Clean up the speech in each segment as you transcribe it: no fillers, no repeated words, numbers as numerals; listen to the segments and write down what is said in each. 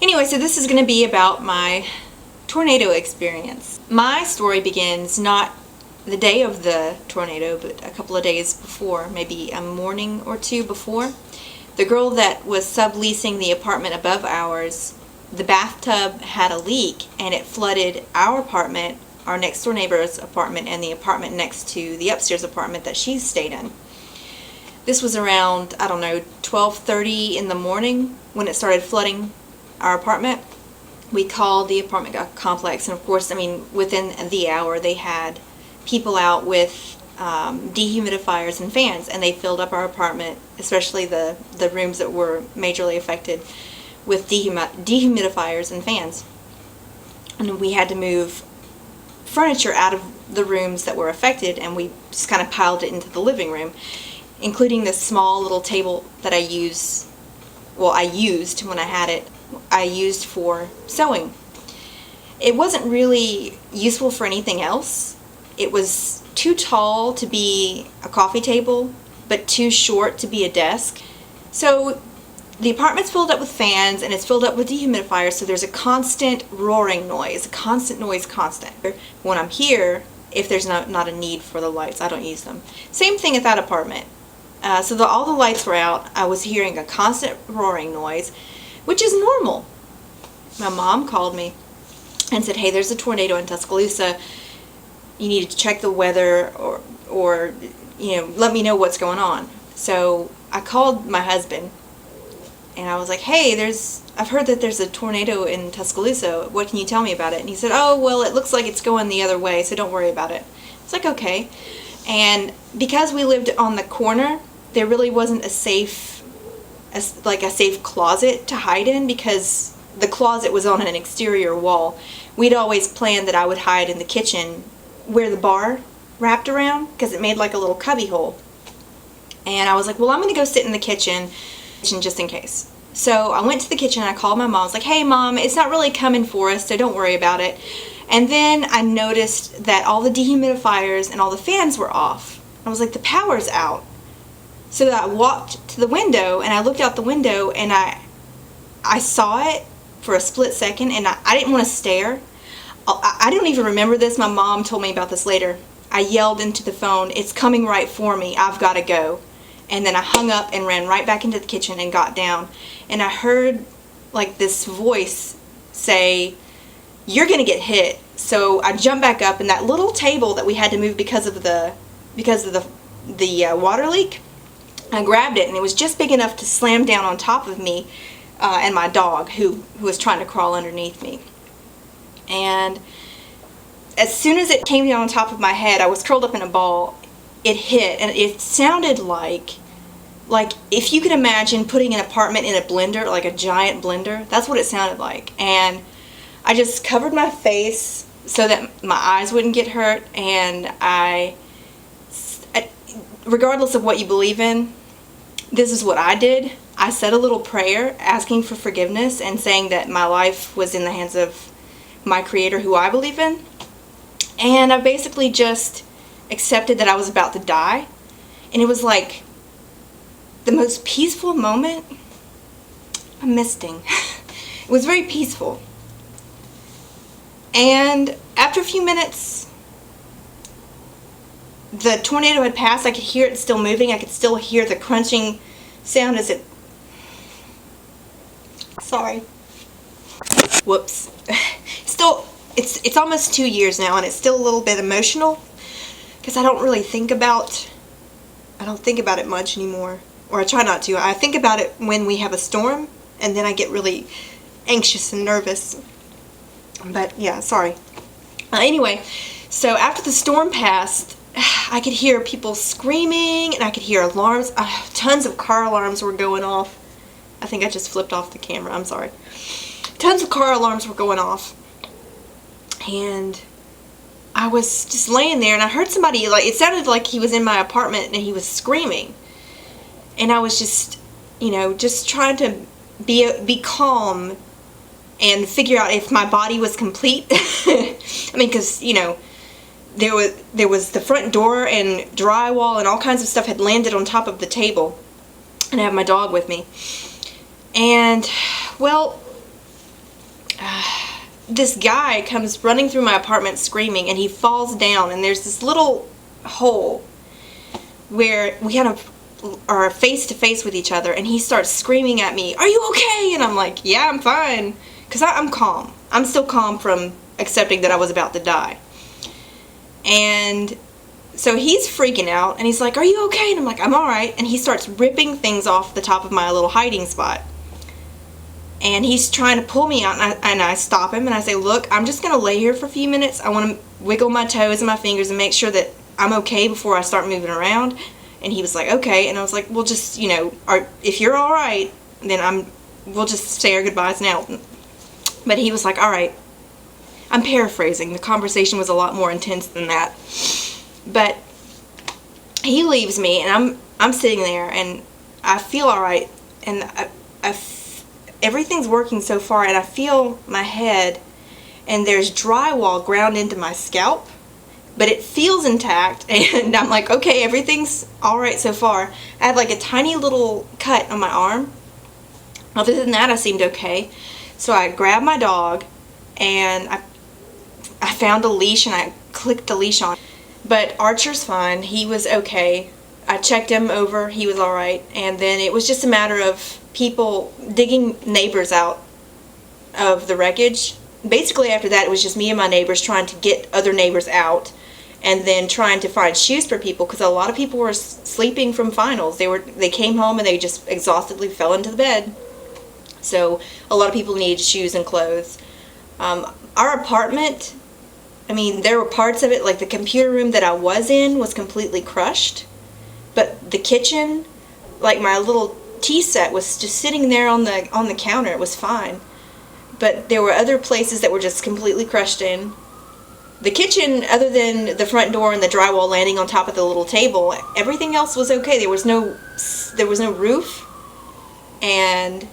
Anyway, so this is going to be about my tornado experience. My story begins not the day of the tornado, but a couple of days before, maybe a morning or two before. The girl that was subleasing the apartment above ours, the bathtub had a leak and it flooded our apartment, our next door neighbor's apartment, and the apartment next to the upstairs apartment that she stayed in. This was around, I don't know, 12:30 in the morning when it started flooding our apartment. We called the apartment complex, and of course, I mean, within the hour they had people out with dehumidifiers and fans, and they filled up our apartment, especially the rooms that were majorly affected, with dehumidifiers and fans. And we had to move furniture out of the rooms that were affected, and we just kind of piled it into the living room, including this small little table that I used when I had it. I used for sewing. It wasn't really useful for anything else. It was too tall to be a coffee table, but too short to be a desk. So the apartment's filled up with fans and it's filled up with dehumidifiers, so there's a constant roaring noise, constant. When I'm here, if there's not a need for the lights, I don't use them. Same thing at that apartment. So all the lights were out. I was hearing a constant roaring noise, which is normal. My mom called me and said, hey, there's a tornado in Tuscaloosa. You need to check the weather or let me know what's going on. So I called my husband and I was like, hey, I've heard that there's a tornado in Tuscaloosa. What can you tell me about it? And he said, oh, well, it looks like it's going the other way, so don't worry about it. It's like, okay. And because we lived on the corner, there really wasn't a safe closet to hide in, because the closet was on an exterior wall. We'd always planned that I would hide in the kitchen where the bar wrapped around, because it made like a little cubby hole. And I was like, well, I'm going to go sit in the kitchen just in case. So I went to the kitchen and I called my mom. I was like, hey Mom, it's not really coming for us, so don't worry about it. And then I noticed that all the dehumidifiers and all the fans were off. I was like, the power's out. So I walked to the window and I looked out the window and I saw it for a split second, and I didn't want to stare. I don't even remember this. My mom told me about this later. I yelled into the phone, it's coming right for me, I've got to go. And then I hung up and ran right back into the kitchen and got down. And I heard like this voice say, you're going to get hit. So I jumped back up, and that little table that we had to move because of the water leak, I grabbed it, and it was just big enough to slam down on top of me and my dog who was trying to crawl underneath me. And as soon as it came down on top of my head, I was curled up in a ball. It hit, and it sounded like if you could imagine putting an apartment in a blender, like a giant blender, that's what it sounded like. And I just covered my face so that my eyes wouldn't get hurt, and regardless of what you believe in, this is what I did. I said a little prayer asking for forgiveness and saying that my life was in the hands of my Creator, who I believe in. And I basically just accepted that I was about to die. And it was like the most peaceful moment. I'm misting. It was very peaceful. And after a few minutes, the tornado had passed. I could hear it still moving. I could still hear the crunching sound as it... Sorry. Whoops. Still, it's almost 2 years now, and it's still a little bit emotional, because I don't think about it much anymore, or I try not to. I think about it when we have a storm, and then I get really anxious and nervous. But yeah, sorry. Anyway, so after the storm passed, I could hear people screaming, and I could hear alarms. Tons of car alarms were going off. I think I just flipped off the camera. I'm sorry. Tons of car alarms were going off. And I was just laying there, and I heard somebody, it sounded like he was in my apartment and he was screaming. And I was just, just trying to be calm and figure out if my body was complete. I mean, because, there was the front door and drywall and all kinds of stuff had landed on top of the table. And I have my dog with me. And, well, this guy comes running through my apartment screaming, and he falls down, and there's this little hole where we kind of are face to face with each other, and he starts screaming at me, "Are you okay?" And I'm like, "Yeah, I'm fine," because I'm calm. I'm still calm from accepting that I was about to die. And so he's freaking out, and he's like, "Are you okay?" And I'm like, "I'm alright." And he starts ripping things off the top of my little hiding spot. And he's trying to pull me out, and I stop him, and I say, "Look, I'm just going to lay here for a few minutes. I want to wiggle my toes and my fingers and make sure that I'm okay before I start moving around." And he was like, "Okay." And I was like, "Well, just, if you're alright, then we'll just say our goodbyes now." But he was like, "Alright." I'm paraphrasing. The conversation was a lot more intense than that. But he leaves me, and I'm sitting there, and I feel alright, and everything's working so far, and I feel my head, and there's drywall ground into my scalp, but it feels intact, and I'm like, okay, everything's alright so far. I had like a tiny little cut on my arm. Other than that, I seemed okay. So I grabbed my dog, and I found a leash, and I clicked the leash on. But Archer's fine. He was okay. I checked him over. He was alright. And then it was just a matter of people digging neighbors out of the wreckage. Basically, after that, it was just me and my neighbors trying to get other neighbors out, and then trying to find shoes for people, because a lot of people were sleeping from finals. They came home and they just exhaustedly fell into the bed. So a lot of people needed shoes and clothes. Our apartment, there were parts of it, like the computer room that I was in was completely crushed, but the kitchen, like my little tea set, was just sitting there on the counter. It was fine. But there were other places that were just completely crushed in. The kitchen, other than the front door and the drywall landing on top of the little table, everything else was okay. There was no roof, and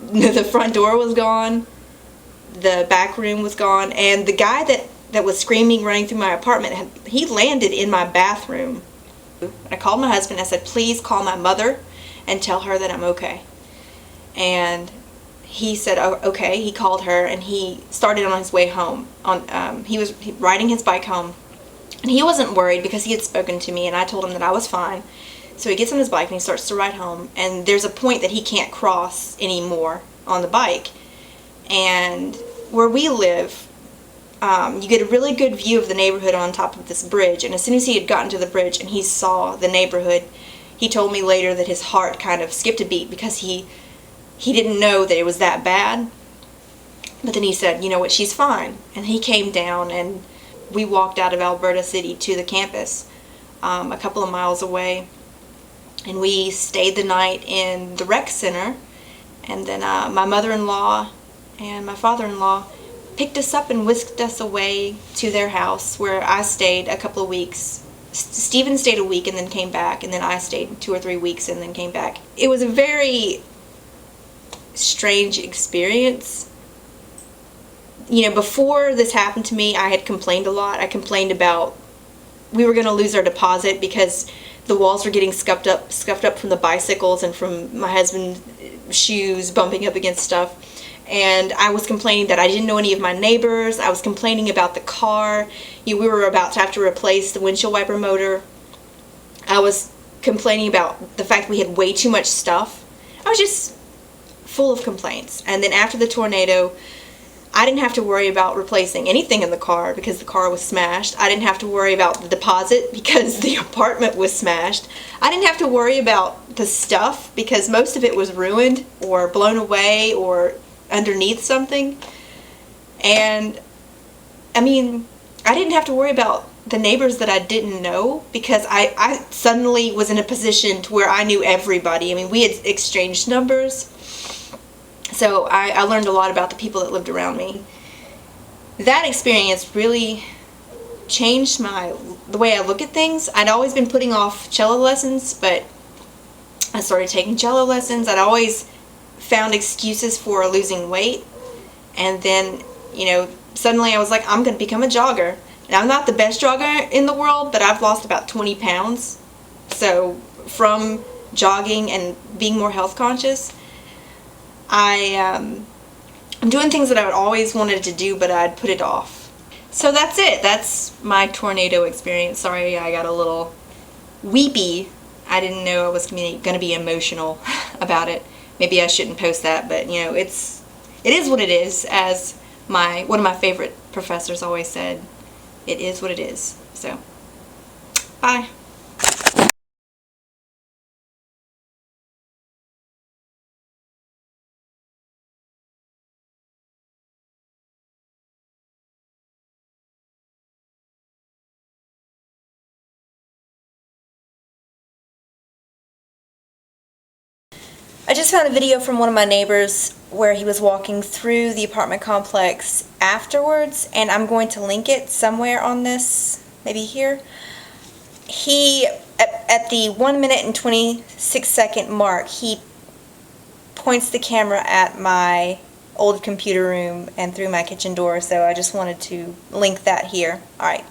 the front door was gone. The back room was gone, and the guy that was screaming, running through my apartment, he landed in my bathroom. I called my husband. I said, "Please call my mother and tell her that I'm okay." And he said, "Oh, okay." He called her, and he started on his way home. He was riding his bike home, and he wasn't worried because he had spoken to me, and I told him that I was fine. So he gets on his bike and he starts to ride home, and there's a point that he can't cross anymore on the bike. And where we live, you get a really good view of the neighborhood on top of this bridge. And as soon as he had gotten to the bridge and he saw the neighborhood, he told me later that his heart kind of skipped a beat, because he didn't know that it was that bad. But then he said, "You know what, she's fine." And he came down, and we walked out of Alberta City to the campus, a couple of miles away. And we stayed the night in the rec center. And then my mother-in-law and my father-in-law picked us up and whisked us away to their house, where I stayed a couple of weeks. Stephen stayed a week and then came back, and then I stayed 2 or 3 weeks and then came back. It was a very strange experience. Before this happened to me, I had complained a lot. I complained about we were going to lose our deposit because the walls were getting scuffed up from the bicycles and from my husband's shoes bumping up against stuff. And I was complaining that I didn't know any of my neighbors. I was complaining about the car. We were about to have to replace the windshield wiper motor. I was complaining about the fact we had way too much stuff. I was just full of complaints. And then after the tornado, I didn't have to worry about replacing anything in the car because the car was smashed. I didn't have to worry about the deposit because the apartment was smashed. I didn't have to worry about the stuff because most of it was ruined or blown away or underneath something. And I didn't have to worry about the neighbors that I didn't know, because I suddenly was in a position to where I knew everybody. We had exchanged numbers. So I learned a lot about the people that lived around me. That experience really changed the way I look at things. I'd always been putting off cello lessons, but I started taking cello lessons. I'd always found excuses for losing weight. And then, suddenly I was like, I'm going to become a jogger. And I'm not the best jogger in the world, but I've lost about 20 pounds. So from jogging and being more health conscious, I I'm doing things that I would always wanted to do, but I'd put it off. So that's it. That's my tornado experience. Sorry, I got a little weepy. I didn't know I was going to be emotional about it. Maybe I shouldn't post that, but you know, it is what it is, as one of my favorite professors always said. It is what it is. So, bye. I just found a video from one of my neighbors where he was walking through the apartment complex afterwards, and I'm going to link it somewhere on this, maybe here. He, at the 1 minute and 26 second mark, he points the camera at my old computer room and through my kitchen door, so I just wanted to link that here. Alright.